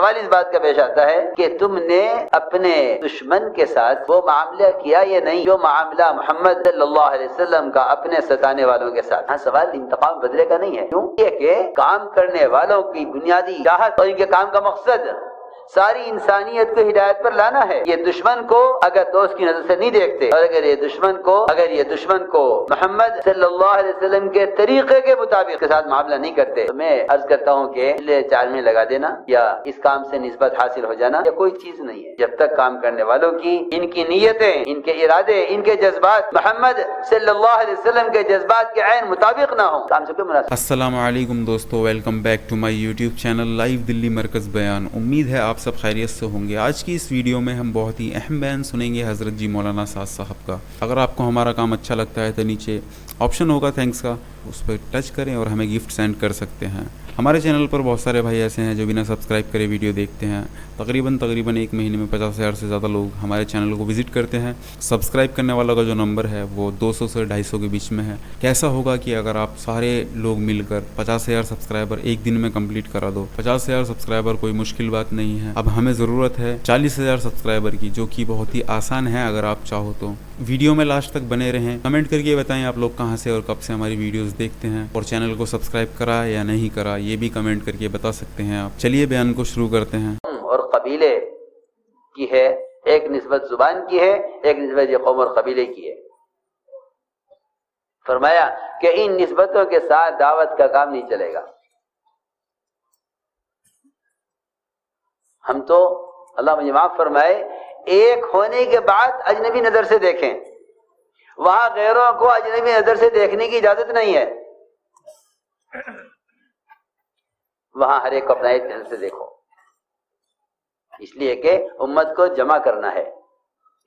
سوال اس بات کا پیش آتا ہے کہ تم نے اپنے دشمن کے ساتھ وہ معاملہ کیا یا نہیں جو معاملہ محمد صلی اللہ علیہ وسلم کا اپنے ستانے والوں کے ساتھ؟ ہاں، سوال انتقام بدلے کا نہیں ہے، کیوں کہ کام کرنے والوں کی بنیادی چاہت اور ان کے کام کا مقصد ساری انسانیت کو ہدایت پر لانا ہے۔ یہ دشمن کو اگر دوست کی نظر سے نہیں دیکھتے اور اگر یہ دشمن کو محمد صلی اللہ علیہ وسلم کے طریقے کے مطابق کے ساتھ معاملہ نہیں کرتے، تو میں عرض کرتا ہوں کہ 4 مہینے لگا دینا یا اس کام سے نسبت حاصل ہو جانا یا کوئی چیز نہیں ہے، جب تک کام کرنے والوں کی ان کی نیتیں، ان کے ارادے، ان کے جذبات محمد صلی اللہ علیہ وسلم کے جذبات کے عین مطابق نہ ہوں، کام سے کوئی مناسب۔ السلام علیکم دوستو، welcome back to my YouTube channel live Delhi مرکز بیان۔ امید ہے آپ سب خیریت سے ہوں گے۔ آج کی اس ویڈیو میں ہم بہت ہی اہم بیان سنیں گے حضرت جی مولانا سعد صاحب کا۔ اگر آپ کو ہمارا کام اچھا لگتا ہے تو نیچے آپشن ہوگا تھینکس کا، اس پہ ٹچ کریں اور ہمیں گفٹ سینڈ کر سکتے ہیں۔ ہمارے چینل پر بہت سارے بھائی ایسے ہیں جو بنا سبسکرائب کرے ویڈیو دیکھتے ہیں۔ تقریباً ایک مہینے میں 50,000 سے زیادہ لوگ ہمارے چینل کو وزٹ کرتے ہیں۔ سبسکرائب کرنے والوں کا جو نمبر ہے وہ 200 سے 250 کے بیچ میں ہے۔ کیسا ہوگا کہ اگر آپ سارے لوگ مل کر 50,000 سبسکرائبر ایک دن میں کمپلیٹ کرا دو۔ 50,000 سبسکرائبر کوئی مشکل بات نہیں ہے۔ اب ہمیں ضرورت ہے 40,000 سبسکرائبر کی، جو کہ بہت ہی آسان ہے اگر آپ چاہو تو۔ ویڈیو میں لاسٹ تک بنے رہیں، کمنٹ کر کے بتائیں آپ لوگ کہاں سے اور کب سے ہماری ویڈیوز دیکھتے ہیں، اور چینل کو سبسکرائب کرا یا نہیں کرا یہ بھی کمنٹ کر کے بتا سکتے ہیں آپ۔ چلیے بیان کو شروع کرتے ہیں۔ اور قبیلے کی ہے، ایک نسبت زبان کی ہے، ایک نسبت یہ قوم اور قبیلے کی ہے۔ فرمایا کہ ان نسبتوں کے ساتھ دعوت کا کام نہیں چلے گا۔ ہم تو اللہ مجھے معاف فرمائے ایک ہونے کے بعد اجنبی نظر سے دیکھیں، وہاں غیروں کو اجنبی نظر سے دیکھنے کی اجازت نہیں ہے، وہاں ہر ایک کو اپنا ایک نظر سے دیکھو، اس لیے کہ امت کو جمع کرنا ہے۔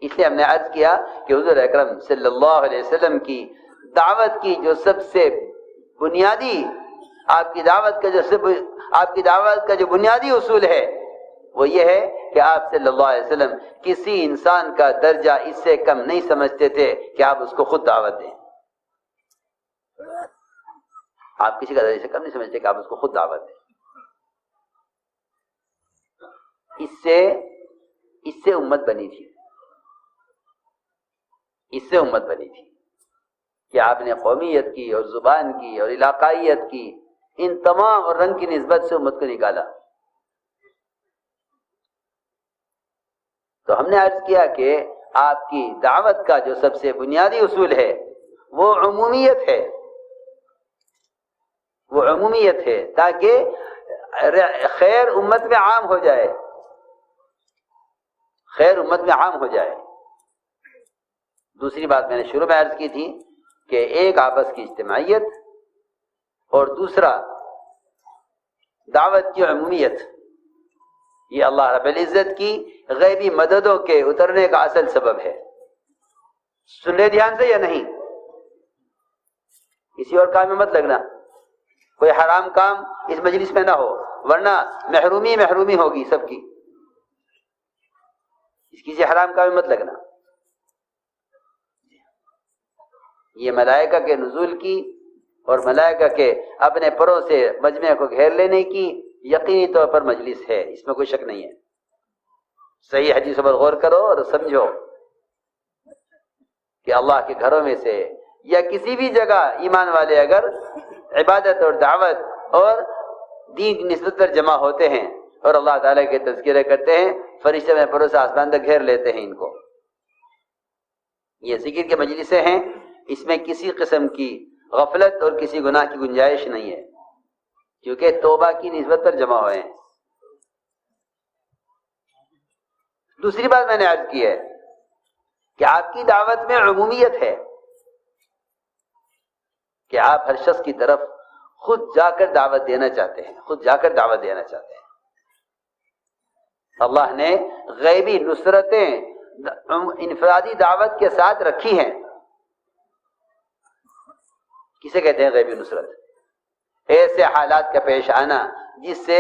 اس لیے ہم نے عرض کیا کہ حضور اکرم صلی اللہ علیہ وسلم کی دعوت کی جو سب سے بنیادی آپ کی دعوت کا جو بنیادی اصول ہے وہ یہ ہے کہ آپ صلی اللہ علیہ وسلم کسی انسان کا درجہ اس سے کم نہیں سمجھتے تھے کہ آپ اس کو خود دعوت دیں۔ آپ کسی کا درجہ سے کم نہیں سمجھتے کہ آپ اس کو خود دعوت دیں۔ اس سے امت بنی تھی، کہ آپ نے قومیت کی اور زبان کی اور علاقائیت کی ان تمام اور رنگ کی نسبت سے امت کو نکالا۔ تو ہم نے عرض کیا کہ آپ کی دعوت کا جو سب سے بنیادی اصول ہے وہ عمومیت ہے، تاکہ خیر امت میں عام ہو جائے۔ دوسری بات میں نے شروع میں عرض کی تھی کہ ایک آپس کی اجتماعیت اور دوسرا دعوت کی عمومیت، یہ اللہ رب العزت کی غیبی مددوں کے اترنے کا اصل سبب ہے۔ سن رہے دھیان سے یا نہیں؟ کسی اور کام میں مت لگنا، کوئی حرام کام اس مجلس میں نہ ہو، ورنہ محرومی ہوگی سب کی۔ کسی حرام کام میں مت لگنا۔ یہ ملائکہ کے نزول کی اور ملائکہ کے اپنے پروں سے مجمع کو گھیر لینے کی یقینی طور پر مجلس ہے، اس میں کوئی شک نہیں ہے۔ صحیح حدیثوں پر غور کرو اور سمجھو کہ اللہ کے گھروں میں سے یا کسی بھی جگہ ایمان والے اگر عبادت اور دعوت اور دین کی نسبت پر جمع ہوتے ہیں اور اللہ تعالیٰ کے تذکرے کرتے ہیں، فرشتے میں پروں سے آسمان تک گھیر لیتے ہیں ان کو۔ یہ ذکر کے مجلسیں ہیں، اس میں کسی قسم کی غفلت اور کسی گناہ کی گنجائش نہیں ہے، کیونکہ توبہ کی نسبت پر جمع ہوئے ہیں۔ دوسری بات میں نے عرض کی ہے کہ آپ کی دعوت میں عمومیت ہے، کہ آپ ہر شخص کی طرف خود جا کر دعوت دینا چاہتے ہیں۔ اللہ نے غیبی نصرتیں انفرادی دعوت کے ساتھ رکھی ہیں۔ کسے کہتے ہیں غیبی نصرت؟ ایسے حالات کا پیش آنا جس سے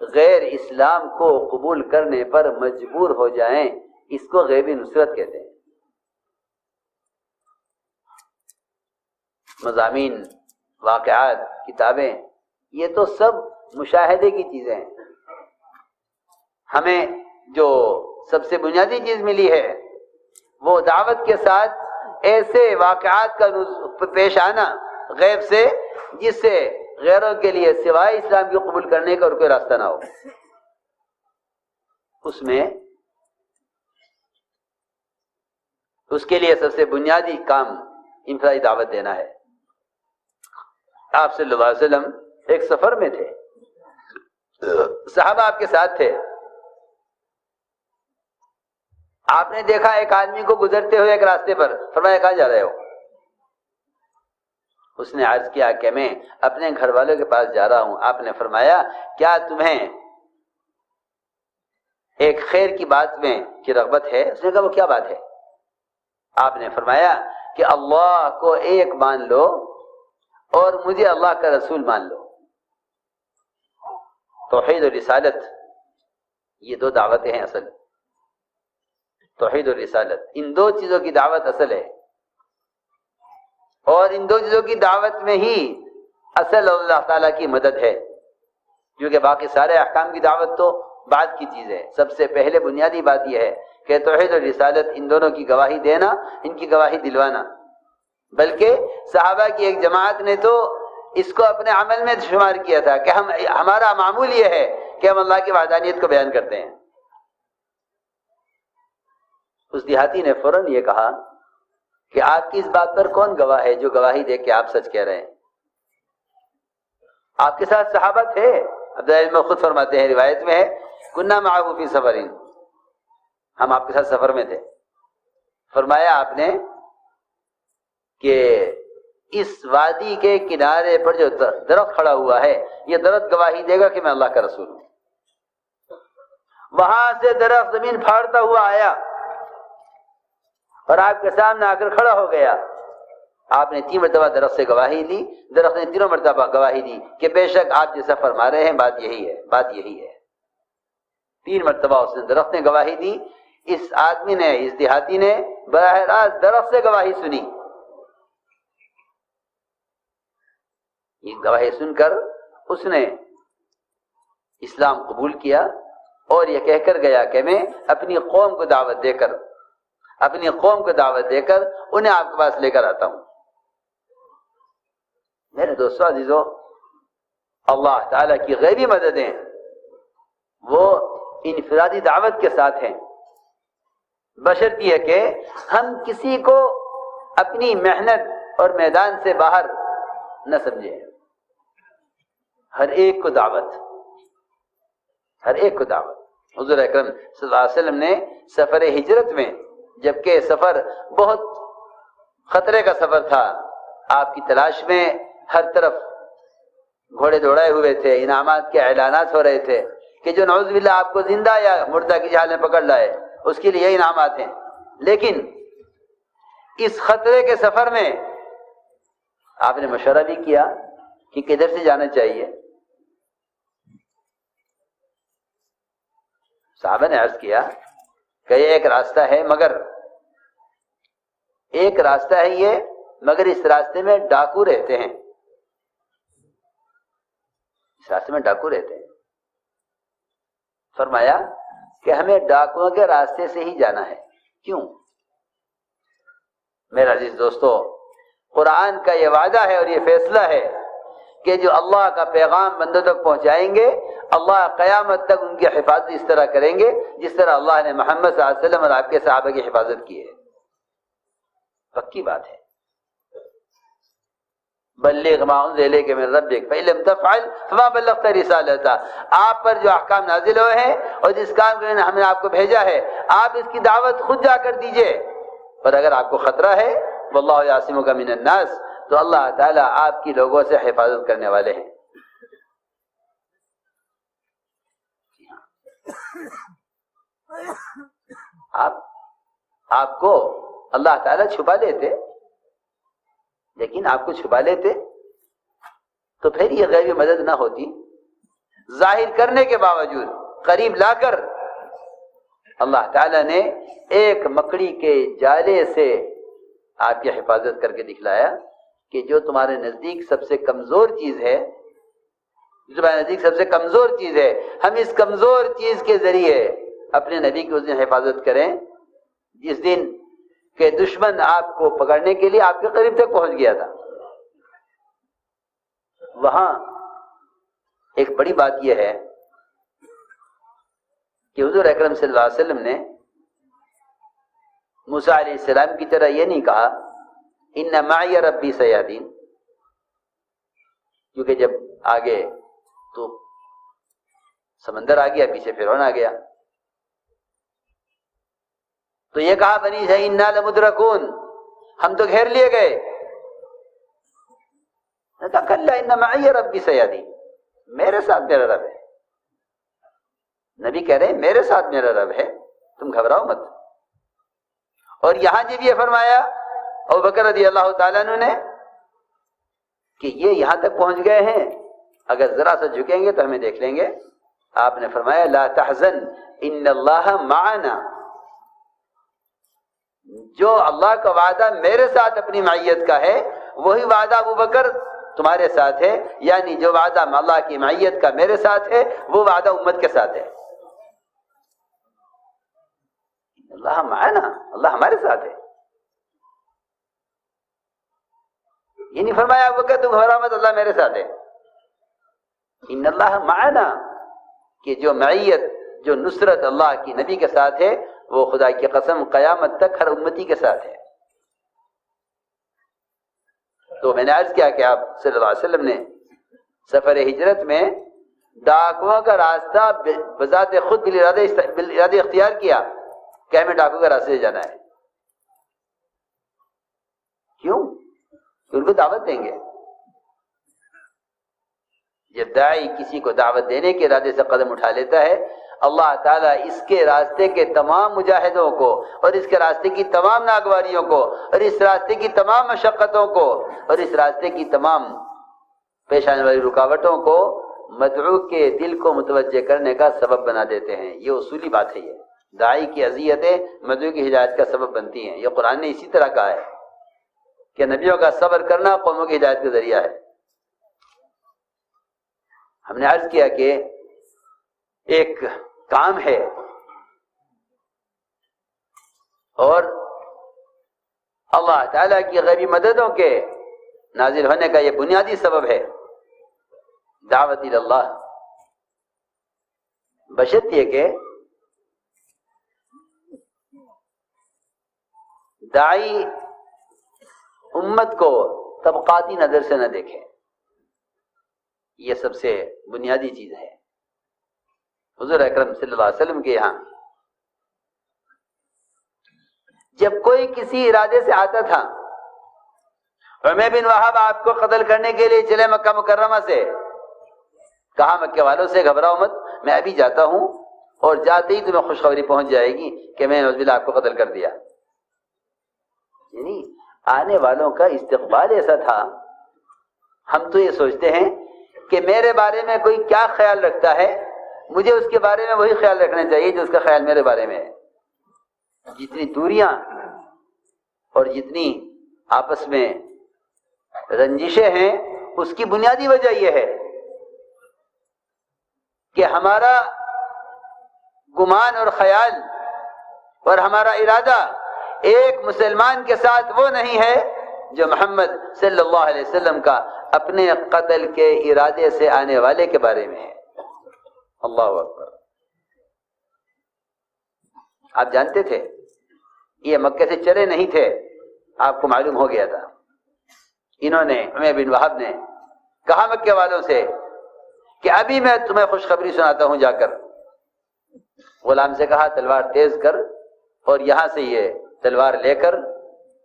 غیر اسلام کو قبول کرنے پر مجبور ہو جائیں، اس کو غیبی نصرت کہتے ہیں۔ مضامین، واقعات، کتابیں، یہ تو سب مشاہدے کی چیزیں ہیں۔ ہمیں جو سب سے بنیادی چیز ملی ہے وہ دعوت کے ساتھ ایسے واقعات کا پیش آنا غیب سے جس سے غیروں کے لیے سوائے اسلام کو قبول کرنے کا اور کوئی راستہ نہ ہو. اس کے لیے سب سے بنیادی کام انفرادی دعوت دینا ہے. آپ صلی اللہ علیہ وسلم ایک سفر میں تھے، صحابہ آپ کے ساتھ تھے. آپ نے دیکھا ایک آدمی کو گزرتے ہوئے ایک راستے پر، فرمایا کہاں جا رہے ہو؟ اس نے عرض کیا کہ میں اپنے گھر والوں کے پاس جا رہا ہوں. آپ نے فرمایا کیا تمہیں ایک خیر کی بات میں کی رغبت ہے؟ اس نے کہا وہ کیا بات ہے؟ آپ نے فرمایا کہ اللہ کو ایک مان لو اور مجھے اللہ کا رسول مان لو. توحید و رسالت یہ دو دعوتیں ہیں اصل. توحید و رسالت ان دو چیزوں کی دعوت اصل ہے، اور ان دو چیزوں کی دعوت میں ہی اصل اللہ تعالیٰ کی مدد ہے، کیونکہ باقی سارے احکام کی دعوت تو بعد کی چیز ہے. سب سے پہلے بنیادی بات یہ ہے کہ توحید اور رسالت ان دونوں کی گواہی دینا، ان کی گواہی دلوانا. بلکہ صحابہ کی ایک جماعت نے تو اس کو اپنے عمل میں شمار کیا تھا کہ ہمارا معمول یہ ہے کہ ہم اللہ کی وحدانیت کو بیان کرتے ہیں. اس دیہاتی نے فوراً یہ کہا کہ آپ کی اس بات پر کون گواہ ہے جو گواہی دے کہ آپ سچ کہہ رہے ہیں؟ آپ کے ساتھ صحابہ تھے. عبداللہ خود فرماتے ہیں، روایت میں ہے کننا معه فی سفرین، ہم آپ کے ساتھ سفر میں تھے. فرمایا آپ نے کہ اس وادی کے کنارے پر جو درخت کھڑا ہوا ہے یہ درخت گواہی دے گا کہ میں اللہ کا رسول ہوں. وہاں سے درخت زمین پھاڑتا ہوا آیا اور آپ کے سامنے آ کر کھڑا ہو گیا. آپ نے 3 مرتبہ درخت سے گواہی لی، درخت نے 3 مرتبہ گواہی دی کہ بے شک آپ جیسا فرما رہے ہیں بات یہی ہے، بات یہی ہے. 3 مرتبہ اس نے درخت نے گواہی دی. اس آدمی نے، اس دیہاتی نے براہ راست درخت سے گواہی سنی. یہ گواہی سن کر اس نے اسلام قبول کیا اور یہ کہہ کر گیا کہ میں اپنی قوم کو دعوت دے کر انہیں آپ کے پاس لے کر آتا ہوں. میرے دوستو عزیزو، اللہ تعالیٰ کی غیبی مددیں وہ انفرادی دعوت کے ساتھ ہیں، بشرط یہ کہ ہم کسی کو اپنی محنت اور میدان سے باہر نہ سمجھیں. ہر ایک کو دعوت. حضور اکرم صلی اللہ علیہ وسلم نے سفر ہجرت میں، جبکہ سفر بہت خطرے کا سفر تھا، آپ کی تلاش میں ہر طرف گھوڑے دوڑائے ہوئے تھے، انعامات کے اعلانات ہو رہے تھے کہ جو نعوذ باللہ آپ کو زندہ یا مردہ کی حال میں پکڑ لائے اس کے لیے انعامات ہیں. لیکن اس خطرے کے سفر میں آپ نے مشورہ بھی کیا کہ کدھر سے جانا چاہیے. صحابہ نے عرض کیا کہ یہ ایک راستہ ہے، مگر اس راستے میں ڈاکو رہتے ہیں. فرمایا کہ ہمیں ڈاکوؤں کے راستے سے ہی جانا ہے. کیوں؟ میرا عزیز دوستو، قرآن کا یہ وعدہ ہے اور یہ فیصلہ ہے کہ جو اللہ کا پیغام بندوں تک پہنچائیں گے، اللہ قیامت تک ان کی حفاظت اس طرح کریں گے جس طرح اللہ نے محمد صلی اللہ علیہ وسلم اور آپ کے صحابہ کی حفاظت کی ہے. پکی بات ہے. بلغ ما انزل الیک من ربک فإن لم تفعل فما بلغت رسالتہ. آپ پر جو احکام نازل ہوئے ہیں اور جس کام کے لیے ہم نے آپ کو بھیجا ہے، آپ اس کی دعوت خود جا کر دیجئے. اور اگر آپ کو خطرہ ہے، واللہ یعصمک من الناس، تو اللہ تعالیٰ آپ کی لوگوں سے حفاظت کرنے والے ہیں. آپ کو اللہ تعالیٰ چھپا لیتے، لیکن آپ کو چھپا لیتے تو پھر یہ غیبی مدد نہ ہوتی. ظاہر کرنے کے باوجود قریب لا کر اللہ تعالیٰ نے ایک مکڑی کے جالے سے آپ کی حفاظت کر کے دکھلایا کہ جو تمہارے نزدیک سب سے کمزور چیز ہے زبان نزدیک سب سے کمزور چیز ہے. ہم اس کمزور چیز کے ذریعے اپنے نبی کی اس دن حفاظت کریں جس دن کہ دشمن آپ کو پکڑنے کے لیے آپ کے قریب تک پہنچ گیا تھا. وہاں ایک بڑی بات یہ ہے کہ حضور اکرم صلی اللہ علیہ وسلم نے موسیٰ علیہ السلام کی طرح یہ نہیں کہا ان معی ربی سیہدین، کیونکہ جب آگے تو سمندر آ گیا، پیچھے فرعون آ گیا، تو یہ کہا بنی اسرائیل انا لمدرکون، ہم تو گھیر لیے گئے. کلا ان معی ربی سیہدین، میرے ساتھ میرا رب ہے. نبی کہہ رہے ہیں میرے ساتھ میرا رب ہے، تم گھبراؤ مت. اور یہاں جب یہ فرمایا ابوبکر رضی اللہ تعالیٰ عنہ نے کہ یہ یہاں تک پہنچ گئے ہیں، اگر ذرا سا جھکیں گے تو ہمیں دیکھ لیں گے، آپ نے فرمایا لا تحزن ان اللہ معنا، جو اللہ کا وعدہ میرے ساتھ اپنی معیت کا ہے وہی وعدہ ابوبکر تمہارے ساتھ ہے، یعنی جو وعدہ اللہ کی معیت کا میرے ساتھ ہے وہ وعدہ امت کے ساتھ ہے. اللہ معنا، اللہ ہمارے ساتھ ہے. یہ نہیں فرمایا ابوبکر تم گھبراؤ مت اللہ میرے ساتھ ہے. ان اللہ معنا، کہ جو معیت، جو نصرت اللہ کی نبی کے ساتھ ہے وہ خدا کی قسم قیامت تک ہر امتی کے ساتھ ہے. تو میں نے عرض کیا کہ آپ صلی اللہ علیہ وسلم نے سفر ہجرت میں ڈاکوؤں کا راستہ بذات خود بالارادہ اختیار کیا کہ ہمیں ڈاکو کا راستے سے جانا ہے. کیوں؟ کہ ان کو دعوت دیں گے. جب داعی کسی کو دعوت دینے کے ارادے سے قدم اٹھا لیتا ہے، اللہ تعالیٰ اس کے راستے کے تمام مجاہدوں کو اور اس کے راستے کی تمام ناگواریوں کو اور اس راستے کی تمام مشقتوں کو اور اس راستے کی تمام پیش آنے والی رکاوٹوں کو مدعو کے دل کو متوجہ کرنے کا سبب بنا دیتے ہیں. یہ اصولی بات ہے. یہ داعی کی اذیتیں مدعو کی ہدایت کا سبب بنتی ہیں. یہ قرآن نے اسی طرح کہا ہے کہ نبیوں کا صبر کرنا قوموں کی ہدایت کا ذریعہ ہے. ہم نے عرض کیا کہ ایک کام ہے اور اللہ تعالیٰ کی غیبی مددوں کے نازل ہونے کا یہ بنیادی سبب ہے دعوت اللہ، بشرط یہ کہ داعی امت کو طبقاتی نظر سے نہ دیکھے. یہ سب سے بنیادی چیز ہے. حضور اکرم صلی اللہ علیہ وسلم کے یہاں جب کوئی کسی ارادے سے آتا تھا، عمیر بن وہب آپ کو قتل کرنے کے لیے چلے مکہ مکرمہ سے، کہا مکے والوں سے گھبراؤ مت، میں ابھی جاتا ہوں اور جاتے ہی تمہیں خوشخبری پہنچ جائے گی کہ میں نعوذ باللہ آپ کو قتل کر دیا. یعنی آنے والوں کا استقبال ایسا تھا. ہم تو یہ سوچتے ہیں کہ میرے بارے میں کوئی کیا خیال رکھتا ہے، مجھے اس کے بارے میں وہی خیال رکھنا چاہیے جو اس کا خیال میرے بارے میں ہے. جتنی دوریاں اور جتنی آپس میں رنجشیں ہیں اس کی بنیادی وجہ یہ ہے کہ ہمارا گمان اور خیال اور ہمارا ارادہ ایک مسلمان کے ساتھ وہ نہیں ہے جو محمد صلی اللہ علیہ وسلم کا اپنے قتل کے ارادے سے آنے والے کے بارے میں ہے. اللہ اکبر. آپ جانتے تھے یہ مکے سے چلے نہیں تھے، آپ کو معلوم ہو گیا تھا. انہوں نے عمیر بن وہب نے کہا مکے والوں سے کہ ابھی میں تمہیں خوشخبری سناتا ہوں، جا کر غلام سے کہا تلوار تیز کر، اور یہاں سے یہ تلوار لے کر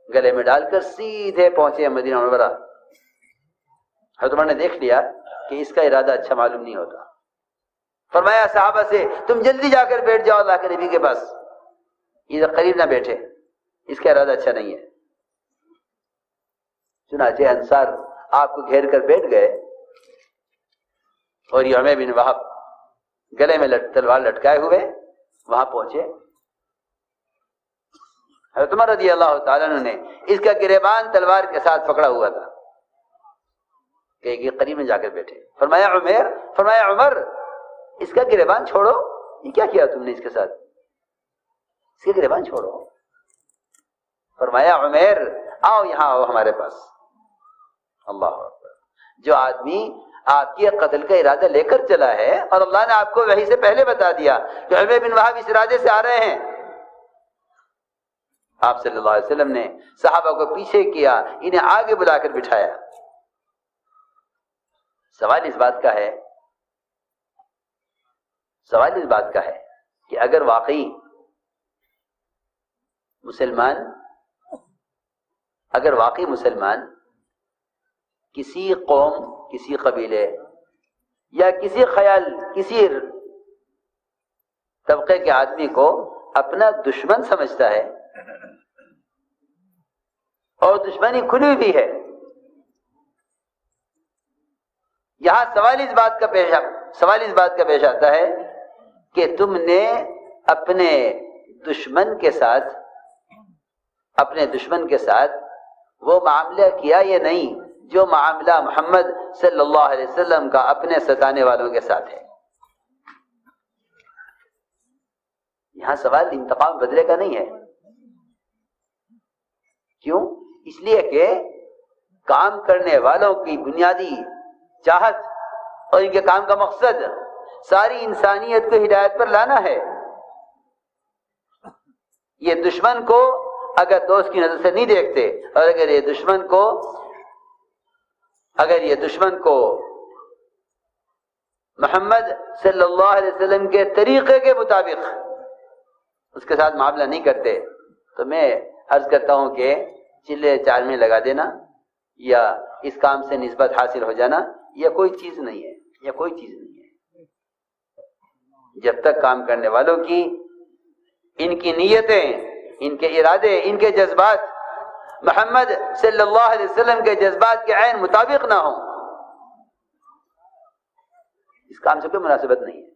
گلے میں ڈال کر سیدھے پہنچے مدینہ منورہ. حضرت عمر نے دیکھ لیا کہ اس کا ارادہ اچھا معلوم نہیں ہوتا. فرمایا صحابہ سے تم جلدی جا کر بیٹھ جاؤ اللہ کے نبی کے پاس، ادھر قریب نہ بیٹھے، اس کا ارادہ اچھا نہیں ہے. چنانچہ انصار آپ کو گھیر کر بیٹھ گئے اور یہ عمیر بن وہب گلے میں تلوار لٹکائے ہوئے وہاں پہنچے. حضرت عمر رضی اللہ تعالیٰ عنہ نے اس کا گریبان تلوار کے ساتھ پکڑا ہوا تھا. کہ ایک قریب میں جا کر بیٹھے. فرمایا عمر اس کا گریبان چھوڑو. یہ کیا کیا تم نے اس کے ساتھ؟ اس کے گریبان چھوڑو. فرمایا عمر آؤ یہاں آؤ ہمارے پاس. اللہ اکبر. جو آدمی آپ کے قتل کا ارادہ لے کر چلا ہے اور اللہ نے آپ کو وحی سے پہلے بتا دیا کہ عمر بن وہاب اس ارادے سے آ رہے ہیں، آپ صلی اللہ علیہ وسلم نے صحابہ کو پیچھے کیا، انہیں آگے بلا کر بٹھایا. سوال اس بات کا ہے کہ اگر واقعی مسلمان کسی قوم، کسی قبیلے یا کسی خیال، کسی طبقے کے آدمی کو اپنا دشمن سمجھتا ہے اور دشمنی کھلی بھی ہے، یہاں سوال اس بات کا پیش آتا ہے کہ تم نے اپنے دشمن کے ساتھ وہ معاملہ کیا یا نہیں جو معاملہ محمد صلی اللہ علیہ وسلم کا اپنے ستانے والوں کے ساتھ ہے. یہاں سوال انتقام بدلے کا نہیں ہے. کیوں؟ اس لیے کہ کام کرنے والوں کی بنیادی چاہت اور ان کے کام کا مقصد ساری انسانیت کو ہدایت پر لانا ہے. یہ دشمن کو اگر دوست کی نظر سے نہیں دیکھتے اور اگر یہ دشمن کو محمد صلی اللہ علیہ وسلم کے طریقے کے مطابق اس کے ساتھ معاملہ نہیں کرتے تو میں عرض کرتا ہوں کہ چلے چار میں لگا دینا یا اس کام سے نسبت حاصل ہو جانا یہ کوئی چیز نہیں ہے. جب تک کام کرنے والوں کی، ان کی نیتیں، ان کے ارادے، ان کے جذبات محمد صلی اللہ علیہ وسلم کے جذبات کے عین مطابق نہ ہوں، اس کام سے کوئی مناسبت نہیں ہے.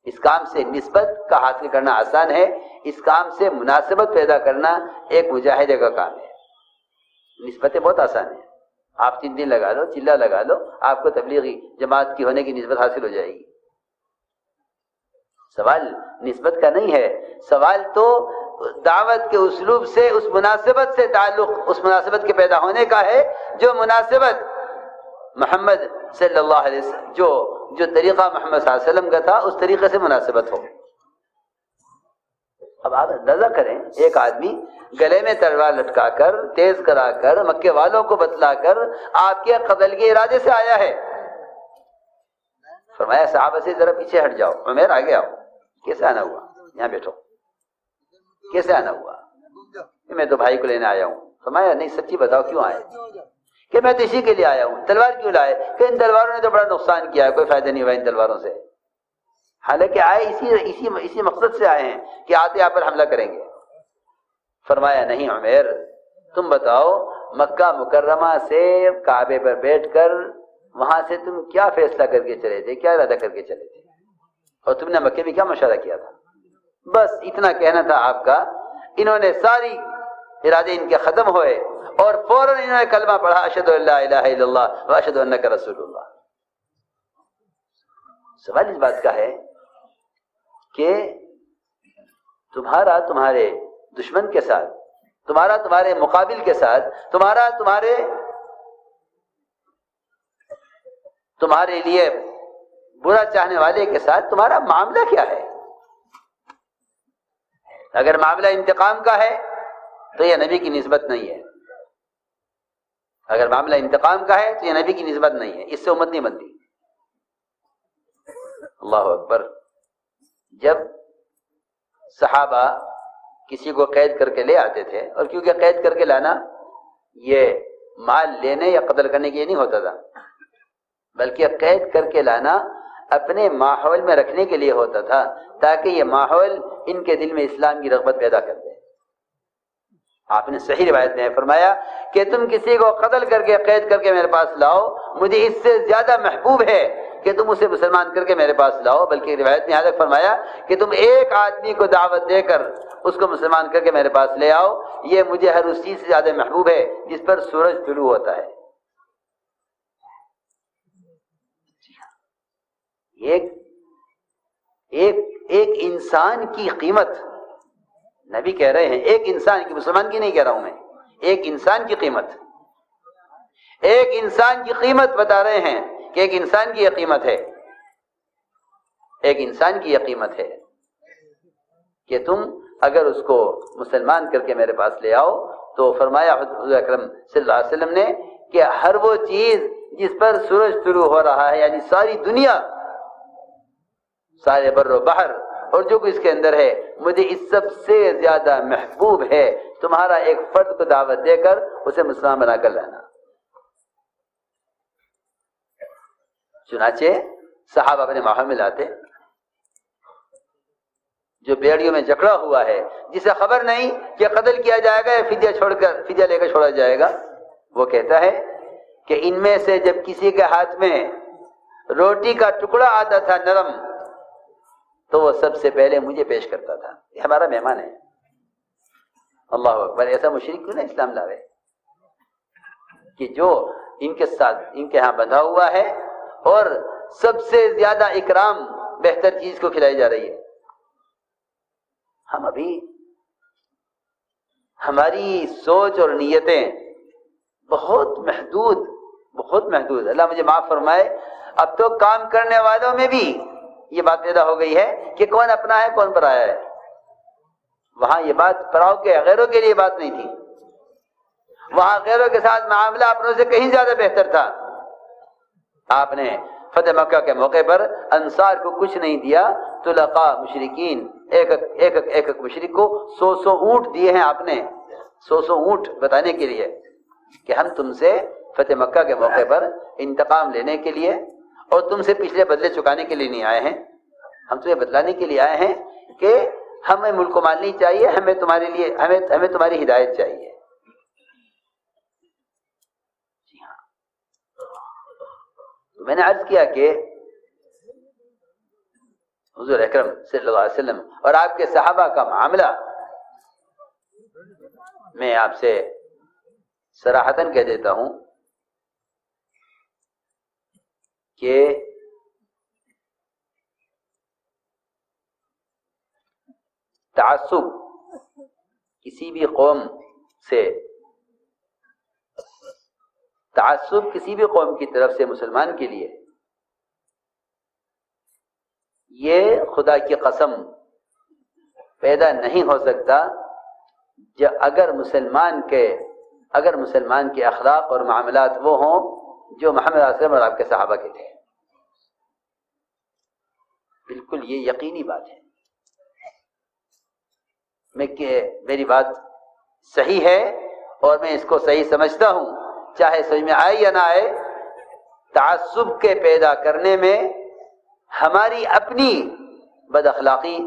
اس کام سے نسبت کا حاصل کرنا آسان ہے، اس کام سے مناسبت پیدا کرنا ایک مجاہدے کا کام ہے. نسبتیں بہت آسان ہیں. آپ 3 دن لگا لو، چلہ لگا لو، آپ کو تبلیغی جماعت کی ہونے کی نسبت حاصل ہو جائے گی. سوال نسبت کا نہیں ہے، سوال تو دعوت کے اسلوب سے اس مناسبت سے تعلق، اس مناسبت کے پیدا ہونے کا ہے جو مناسبت محمد صلی اللہ علیہ وسلم جو طریقہ محمد صلی اللہ علیہ وسلم کا تھا اس طریقے سے مناسبت ہو. اب آپ اندازہ کریں، ایک آدمی گلے میں تلوار لٹکا کر، تیز کرا کر، مکے والوں کو بتلا کر آپ کے قتل کے ارادے سے آیا ہے. فرمایا صحابہ سے ذرا پیچھے ہٹ جاؤ، عمر آگے آؤ. کیسے آنا ہوا؟ یہاں بیٹھو. کیسے آنا ہوا؟ میں تو بھائی کو لینے آیا ہوں. فرمایا نہیں، سچی بتاؤ کیوں آئے؟ کہ میں تو اسی کے لیے آیا ہوں. تلوار کیوں لائے؟ کہ ان تلواروں نے تو بڑا نقصان کیا ہے، کوئی فائدہ نہیں ہوا ان تلواروں سے. حالانکہ آئے اسی مقصد سے آئے ہیں کہ آتے آپ پر حملہ کریں گے. فرمایا نہیں عمر، تم بتاؤ مکہ مکرمہ سے کعبے پر بیٹھ کر وہاں سے تم کیا فیصلہ کر کے چلے تھے، کیا ارادہ کر کے چلے تھے، اور تم نے مکے میں کیا مشورہ کیا تھا؟ بس اتنا کہنا تھا آپ کا. انہوں نے ساری ارادے ان کے ختم ہوئے اور فوراً انہوں نے کلمہ پڑھا، اشہد ان لا الہ الا اللہ و اشہد انک رسول اللہ. سوال اس بات کا ہے کہ تمہارا تمہارے دشمن کے ساتھ، تمہارا تمہارے مقابل کے ساتھ، تمہارے لیے برا چاہنے والے کے ساتھ تمہارا معاملہ کیا ہے؟ اگر معاملہ انتقام کا ہے تو یہ نبی کی نسبت نہیں ہے. اگر معاملہ انتقام کا ہے تو یہ نبی کی نسبت نہیں ہے، اس سے امت نہیں بنتی. اللہ اکبر. جب صحابہ کسی کو قید کر کے لے آتے تھے، اور کیونکہ قید کر کے لانا یہ مال لینے یا قتل کرنے کے لیے نہیں ہوتا تھا، بلکہ قید کر کے لانا اپنے ماحول میں رکھنے کے لیے ہوتا تھا تاکہ یہ ماحول ان کے دل میں اسلام کی رغبت پیدا کر دے. آپ نے صحیح روایت میں فرمایا کہ تم کسی کو قتل کر کے قید کر کے میرے پاس لاؤ، مجھے اس سے زیادہ محبوب ہے کہ تم اسے مسلمان کر کے میرے پاس لاؤ. بلکہ روایت میں یہاں تک فرمایا کہ تم ایک آدمی کو دعوت دے کر اس کو مسلمان کر کے میرے پاس لے آؤ، یہ مجھے ہر اس چیز سے زیادہ محبوب ہے جس پر سورج طلوع ہوتا ہے. ایک انسان کی قیمت نبی کہہ رہے ہیں، ایک انسان کی، مسلمان کی نہیں کہہ رہا ہوں میں، ایک انسان کی قیمت، ایک انسان کی قیمت بتا رہے ہیں کہ ایک انسان کی یہ قیمت ہے، ایک انسان کی یہ قیمت ہے کہ تم اگر اس کو مسلمان کر کے میرے پاس لے آؤ، تو فرمایا حضور اکرم صلی اللہ علیہ وسلم نے کہ ہر وہ چیز جس پر سورج طلوع ہو رہا ہے، یعنی ساری دنیا، سارے بر و بحر اور جو کچھ اس کے اندر ہے، مجھے اس سب سے زیادہ محبوب ہے تمہارا ایک فرد کو دعوت دے کر اسے مسلمان بنا کر لانا۔ چنانچہ صحابہ اپنے ماحول میں لاتے، جو بیڑیوں میں جکڑا ہوا ہے، جسے خبر نہیں کہ قتل کیا جائے گا یا فدیہ لے کر چھوڑا جائے گا، وہ کہتا ہے کہ ان میں سے جب کسی کے ہاتھ میں روٹی کا ٹکڑا آتا تھا نرم، تو وہ سب سے پہلے مجھے پیش کرتا تھا، یہ ہمارا مہمان ہے۔ اللہ اکبر! ایسا مشرک کیوں نہ اسلام لاوے کہ جو ان کے ساتھ ان کے ہاں بندھا ہوا ہے اور سب سے زیادہ اکرام بہتر چیز کو کھلائی جا رہی ہے۔ ہم ابھی ہماری سوچ اور نیتیں بہت محدود، اللہ مجھے معاف فرمائے۔ اب تو کام کرنے والوں میں بھی یہ بات پیدا ہو گئی ہے کہ کون اپنا ہے کون پرایا ہے۔ وہاں یہ بات پراؤ کے غیروں کے لیے بات نہیں تھی، وہاں غیروں کے ساتھ معاملہ اپنوں سے کہیں زیادہ بہتر تھا۔ آپ نے فتح مکہ کے موقع پر انصار کو کچھ نہیں دیا، طلقاء مشرکین ایک مشرک کو 100 اونٹ دیے ہیں آپ نے، 100 اونٹ بتانے کے لیے کہ ہم تم سے فتح مکہ کے موقع پر انتقام لینے کے لیے اور تم سے پچھلے بدلے چکانے کے لیے نہیں آئے ہیں، ہم تمہیں بتلانے کے لیے آئے ہیں کہ ہمیں ملک و مال نہیں چاہیے، ہمیں تمہاری ہدایت چاہیے۔ جی ہاں، میں نے عرض کیا کہ حضور اکرم صلی اللہ علیہ وسلم اور آپ کے صحابہ کا معاملہ، میں آپ سے صراحتاً کہہ دیتا ہوں کہ تعصب کسی بھی قوم کی طرف سے مسلمان کے لیے یہ خدا کی قسم پیدا نہیں ہو سکتا اگر مسلمان کے اخلاق اور معاملات وہ ہوں جو محمد صلی اللہ علیہ وسلم اور آپ کے صحابہ کے تھے۔ بالکل یہ یقینی بات ہے، میری بات صحیح ہے اور میں اس کو صحیح سمجھتا ہوں، چاہے سمجھ میں آئے یا نہ آئے۔ تعصب کے پیدا کرنے میں ہماری اپنی بد اخلاقی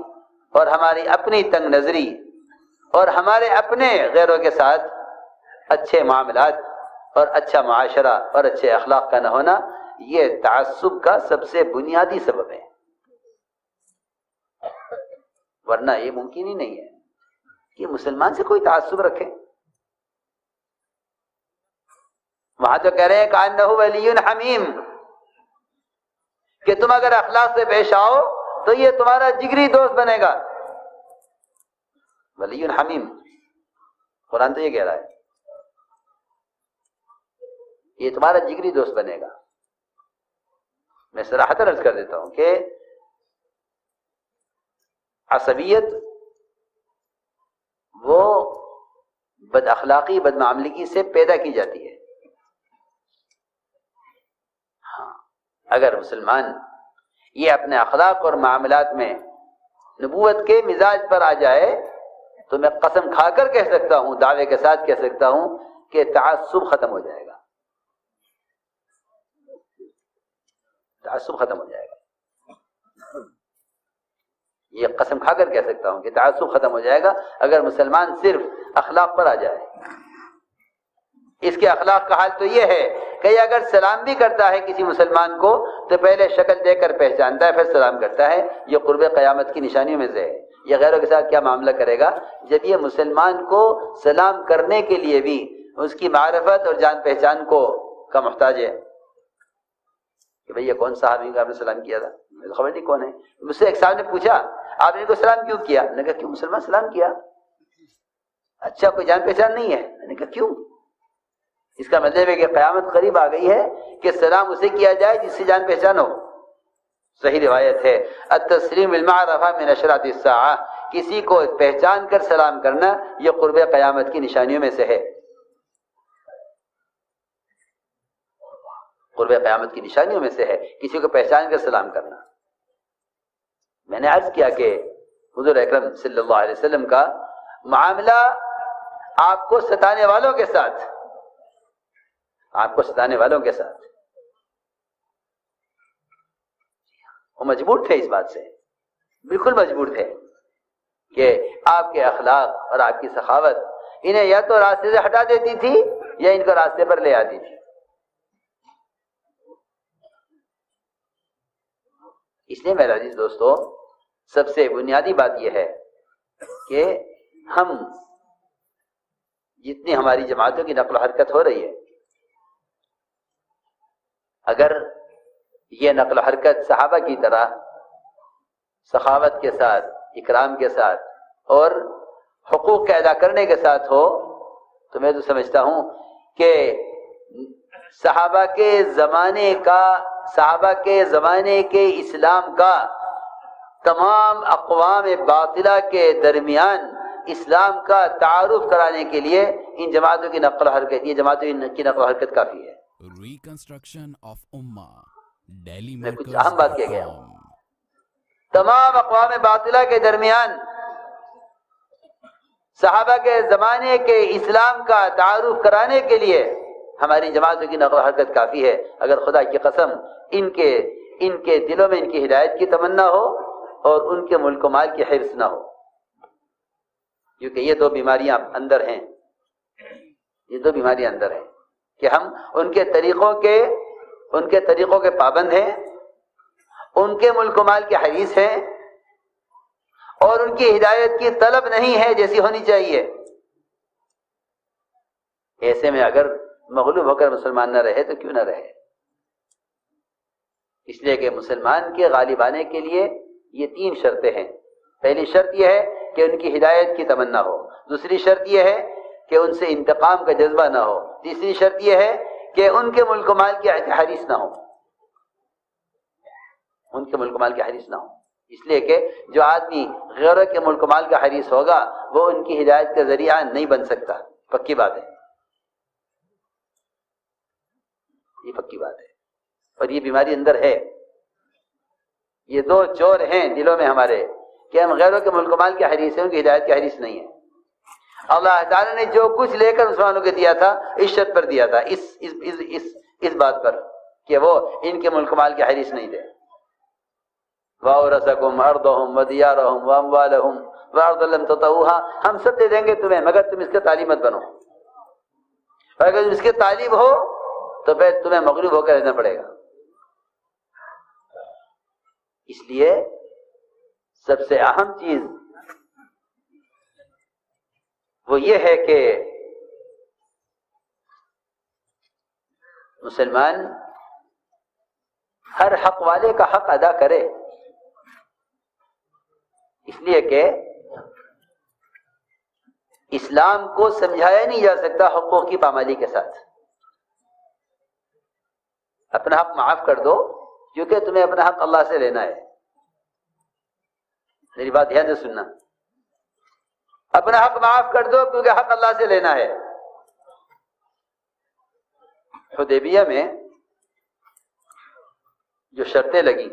اور ہماری اپنی تنگ نظری اور ہمارے اپنے غیروں کے ساتھ اچھے معاملات اور اچھا معاشرہ اور اچھے اخلاق کا نہ ہونا، یہ تعصب کا سب سے بنیادی سبب ہے، ورنہ یہ ممکن ہی نہیں ہے کہ مسلمان سے کوئی تعصب رکھے۔ وہاں تو کہہ رہے ہیں کأنہ ولی حمیم، کہ تم اگر اخلاق سے پیش آؤ تو یہ تمہارا جگری دوست بنے گا۔ ولی حمیم، قرآن تو یہ کہہ رہا ہے، یہ تمہارا جگری دوست بنے گا۔ میں صراحت عرض کر دیتا ہوں کہ عصبیت وہ بد اخلاقی بد معاملگی سے پیدا کی جاتی ہے۔ ہاں، اگر مسلمان یہ اپنے اخلاق اور معاملات میں نبوت کے مزاج پر آ جائے تو میں قسم کھا کر کہہ سکتا ہوں، دعوے کے ساتھ کہہ سکتا ہوں کہ تعصب ختم ہو جائے گا، تعصب ختم ہو جائے گا۔ یہ قسم کھا کر کہہ سکتا ہوں کہ تعصب ختم ہو جائے گا اگر مسلمان صرف اخلاق پر آ جائے۔ اس کے اخلاق کا حال تو یہ ہے کہ اگر سلام بھی کرتا ہے کسی مسلمان کو تو پہلے شکل دیکھ کر پہچانتا ہے پھر سلام کرتا ہے، یہ قرب قیامت کی نشانیوں میں سے ہے۔ یہ غیروں کے ساتھ کیا معاملہ کرے گا جب یہ مسلمان کو سلام کرنے کے لیے بھی اس کی معرفت اور جان پہچان کا محتاج ہے کہ بھئی یہ کون صحابی کا آپ نے سلام کیا تھا، مجھے خبر نہیں کون ہے. مجھ سے ایک صاحب نے پوچھا آپ نے ان کو سلام کیوں کیا؟ میں نے کہا کیوں مسلمان سلام کیا؟ اچھا کوئی جان پہچان نہیں ہے؟ میں نے کہا کیوں؟ اس کا مطلب ہے کہ قیامت قریب آ گئی ہے کہ سلام اسے کیا جائے جس سے جان پہچان ہو. صحیح روایت ہے التسلیم بالمعرفہ من اشراط الساعہ، کسی کو پہچان کر سلام کرنا یہ قرب قیامت کی نشانیوں میں سے ہے. قرب قیامت کی نشانیوں میں سے ہے کسی کو پہچان کر سلام کرنا. میں نے عرض کیا کہ حضور اکرم صلی اللہ علیہ وسلم کا معاملہ آپ کو ستانے والوں کے ساتھ، آپ کو ستانے والوں کے ساتھ، وہ مجبور تھے اس بات سے، بالکل مجبور تھے کہ آپ کے اخلاق اور آپ کی سخاوت انہیں یا تو راستے سے ہٹا دیتی تھی یا ان کو راستے پر لے آتی تھی. اس لیے میرے عزیز دوستو، سب سے بنیادی بات یہ ہے کہ ہم جتنی ہماری جماعتوں کی نقل و حرکت ہو رہی ہے، اگر یہ نقل و حرکت صحابہ کی طرح سخاوت کے ساتھ، اکرام کے ساتھ اور حقوق کے ادا کرنے کے ساتھ ہو تو میں تو سمجھتا ہوں کہ صحابہ کے زمانے کے اسلام کا تمام اقوام باطلہ کے درمیان اسلام کا تعارف کرانے کے لیے ان جماعتوں کی نقل و حرکت، یہ جماعتوں کی نقل و حرکت کافی ہے. ریکنسٹرکشن آف امہ ڈیلی میں کچھ مرکز اہم بات کہہ گیا ہوں. تمام اقوام باطلہ کے درمیان صحابہ کے زمانے کے اسلام کا تعارف کرانے کے لیے ہماری جماعتوں کی نقل و حرکت کافی ہے. اگر خدا کی قسم ان کے دلوں میں ان کی ہدایت کی تمنا ہو اور ان کے ملک و مال کی حرص نہ ہو، کیونکہ یہ دو بیماریاں اندر ہیں، یہ دو بیماریاں اندر ہیں کہ ہم ان کے طریقوں کے پابند ہیں، ان کے ملک و مال کے حریص ہیں اور ان کی ہدایت کی طلب نہیں ہے جیسی ہونی چاہیے. ایسے میں اگر مغلوب ہو کر مسلمان نہ رہے تو کیوں نہ رہے؟ اس لیے کہ مسلمان کے غالب آنے کے لیے یہ 3 شرطیں ہیں. پہلی شرط یہ ہے کہ ان کی ہدایت کی تمنا ہو، دوسری شرط یہ ہے کہ ان سے انتقام کا جذبہ نہ ہو، تیسری شرط یہ ہے کہ ان کے ملک و مال کی حریص نہ ہو، ان کے ملک و مال کی حریص نہ ہو. اس لیے کہ جو آدمی غیروں کے ملک و مال کا حریص ہوگا وہ ان کی ہدایت کا ذریعہ نہیں بن سکتا. پکی بات ہے، یہ پکی بات ہے. اور یہ بیماری اندر ہے. یہ 2 چور ہیں دلوں میں ہمارے کہ ہم غیروں کے ملک و مال کے حریص ہیں، ان کی ہدایت کے حریص نہیں ہیں. اللہ تعالیٰ نے جو کچھ لے کر مسلمانوں کو دیا تھا اس شرط پر دیا تھا، اس بات پر کہ وہ ان کے ملک و مال کے حریص نہیں تھے. وَأَوْرَثَكُمْ أَرْضَهُمْ وَدِيَارَهُمْ وَأَمْوَالَهُمْ وَأَرْضًا لَمْ تَطَئُوهَا، ہم سب دے دیں گے تمہیں مگر تم اس کے طالب مت بنو. اور اگر تم اس کے طالب ہو تو پھر تمہیں مغلوب ہو کر رہنا پڑے گا. اس لیے سب سے اہم چیز وہ یہ ہے کہ مسلمان ہر حق والے کا حق ادا کرے. اس لیے کہ اسلام کو سمجھایا نہیں جا سکتا حقوق کی پامالی کے ساتھ. اپنا حق معاف کر دو کیونکہ تمہیں اپنا حق اللہ سے لینا ہے. میری بات دھیان سے سننا، اپنا حق معاف کر دو کیونکہ حق اللہ سے لینا ہے. حدیبیہ میں جو شرطیں لگی،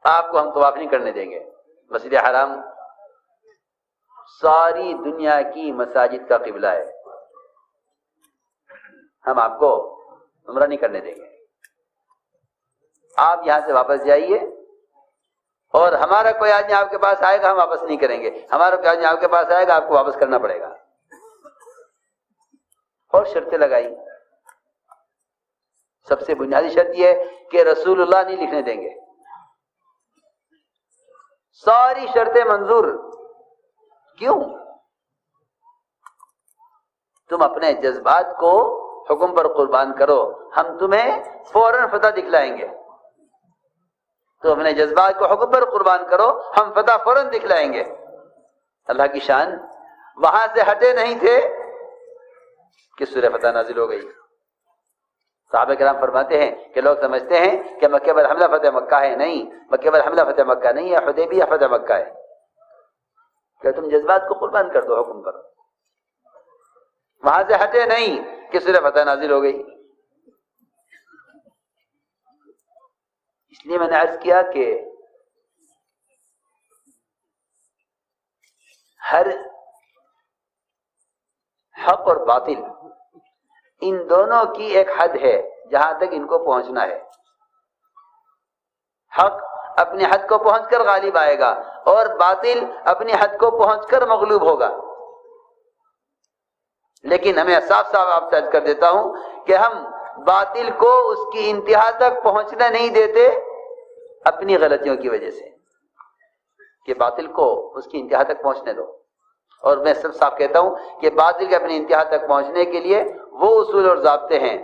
آپ کو ہم طواف نہیں کرنے دیں گے، مسجد حرام ساری دنیا کی مساجد کا قبلہ ہے، ہم آپ کو عمرہ نہیں کرنے دیں گے، آپ یہاں سے واپس جائیے، اور ہمارا کوئی آدمی آپ کے پاس آئے گا ہم واپس نہیں کریں گے، ہمارا کوئی آدمی آپ کے پاس آئے گا آپ کو واپس کرنا پڑے گا. اور شرطیں لگائی. سب سے بنیادی شرط یہ ہے کہ رسول اللہ نہیں لکھنے دیں گے. ساری شرطیں منظور. کیوں؟ تم اپنے جذبات کو حکم پر قربان کرو، ہم تمہیں فوراً فتح دکھلائیں گے. تو اپنے جذبات کو حکم پر قربان کرو، ہم فتح فوراً دکھلائیں گے۔ اللہ کی شان، وہاں سے ہٹے نہیں تھے کہ سورہ فتح نازل ہو گئی۔ صحابہ کرام فرماتے ہیں کہ لوگ سمجھتے ہیں کہ مکہ پر حملہ فتح مکہ ہے، نہیں، مکہ پر حملہ فتح مکہ نہیں ہے، حدیبیہ فتح مکہ ہے۔ کہ تم جذبات کو قربان کر دو حکم پر، وہاں سے ہٹے نہیں کہ سورہ فتح نازل ہو گئی۔ اس لیے میں نے عرض کیا کہ ہر حق اور باطل ان دونوں کی ایک حد ہے جہاں تک ان کو پہنچنا ہے۔ حق اپنی حد کو پہنچ کر غالب آئے گا اور باطل اپنی حد کو پہنچ کر مغلوب ہوگا۔ لیکن ہمیں صاف صاف آپ سے عرض کر دیتا ہوں کہ ہم باطل کو اس کی انتہا تک پہنچنا نہیں دیتے اپنی غلطیوں کی وجہ سے، کہ باطل کو اس کی انتہا تک پہنچنے دو۔ اور میں سب صاف کہتا ہوں کہ باطل کے اپنی انتہا تک پہنچنے کے لیے وہ اصول اور ضابطے ہیں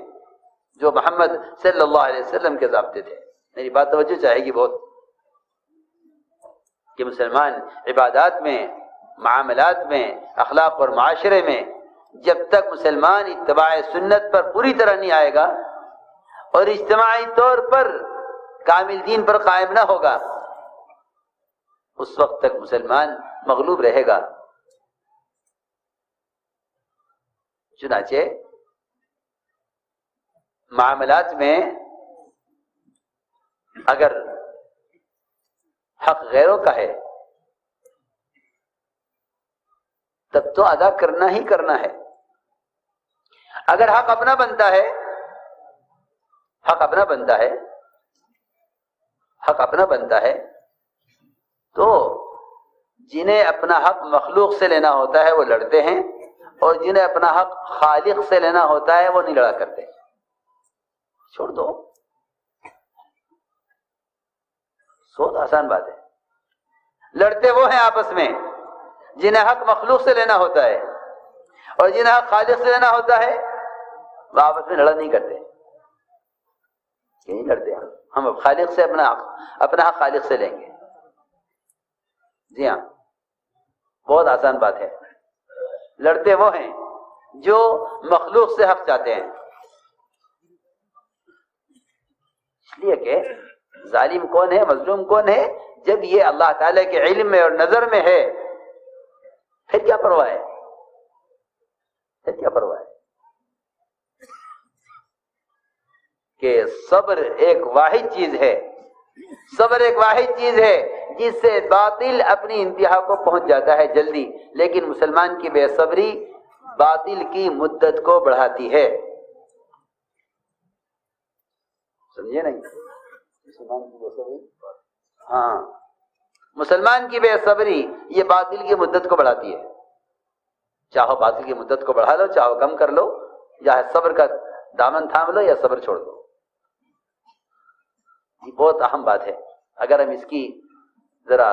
جو محمد صلی اللہ علیہ وسلم کے ضابطے تھے۔ میری بات توجہ چاہے گی بہت، کہ مسلمان عبادات میں، معاملات میں، اخلاق اور معاشرے میں جب تک مسلمان اتباع سنت پر پوری طرح نہیں آئے گا اور اجتماعی طور پر کامل دین پر قائم نہ ہوگا، اس وقت تک مسلمان مغلوب رہے گا۔ چنانچہ معاملات میں اگر حق غیروں کا ہے تب تو ادا کرنا ہی کرنا ہے۔ اگر حق اپنا بنتا ہے، حق اپنا بنتا ہے، حق اپنا بنتا ہے، تو جنہیں اپنا حق مخلوق سے لینا ہوتا ہے وہ لڑتے ہیں، اور جنہیں اپنا حق خالق سے لینا ہوتا ہے وہ نہیں لڑا کرتے۔ چھوڑ دو، بہت آسان بات ہے۔ لڑتے وہ ہیں آپس میں جنہیں حق مخلوق سے لینا ہوتا ہے، اور جنہیں حق خالق سے لینا ہوتا ہے وہ آپس میں لڑا نہیں کرتے۔ نہیں لڑتے، ہم اب خالق سے اپنا حق خالق سے لیں گے۔ جی ہاں، بہت آسان بات ہے۔ لڑتے وہ ہیں جو مخلوق سے حق چاہتے ہیں، اس لیے کہ ظالم کون ہے، مظلوم کون ہے؟ جب یہ اللہ تعالیٰ کے علم میں اور نظر میں ہے، پھر کیا پرواہ ہے؟ پھر کیا پرواہ ہے؟ کہ صبر ایک واحد چیز ہے، صبر ایک واحد چیز ہے جس سے باطل اپنی انتہا کو پہنچ جاتا ہے جلدی، لیکن مسلمان کی بے صبری باطل کی مدت کو بڑھاتی ہے۔ سمجھے نہیں؟ مسلمان کی بے صبری، ہاں، مسلمان کی بے صبری یہ باطل کی مدت کو بڑھاتی ہے۔ چاہو باطل کی مدت کو بڑھا لو، چاہو کم کر لو، یا صبر کا دامن تھام لو یا صبر چھوڑ دو۔ یہ بہت اہم بات ہے، اگر ہم اس کی ذرا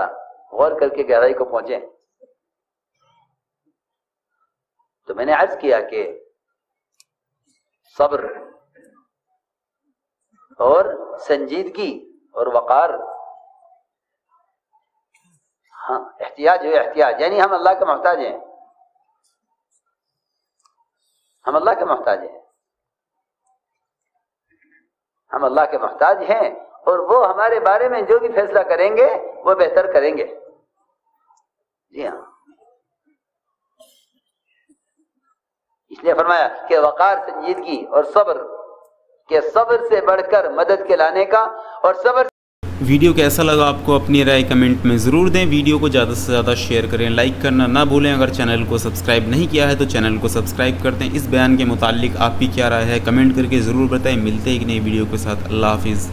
غور کر کے گہرائی کو پہنچیں تو میں نے عرض کیا کہ صبر اور سنجیدگی اور وقار، ہاں، احتیاج ہے، احتیاج یعنی ہم اللہ کے محتاج ہیں، ہم اللہ کے محتاج ہیں، ہم اللہ کے محتاج ہیں، اور وہ ہمارے بارے میں جو بھی فیصلہ کریں گے وہ بہتر کریں گے۔ جی ہاں، اس لیے فرمایا کہ وقار، سنجیدگی اور صبر، کہ صبر سے بڑھ کر مدد کے لانے کا، اور صبر۔ ویڈیو کیسا لگا آپ کو اپنی رائے کمنٹ میں ضرور دیں، ویڈیو کو زیادہ سے زیادہ شیئر کریں، لائک کرنا نہ بھولیں، اگر چینل کو سبسکرائب نہیں کیا ہے تو چینل کو سبسکرائب کر دیں۔ اس بیان کے متعلق آپ کی کیا رائے ہے کمنٹ کر کے ضرور بتائیں۔ ملتے ہیں ایک نئی ویڈیو کے ساتھ، اللہ حافظ۔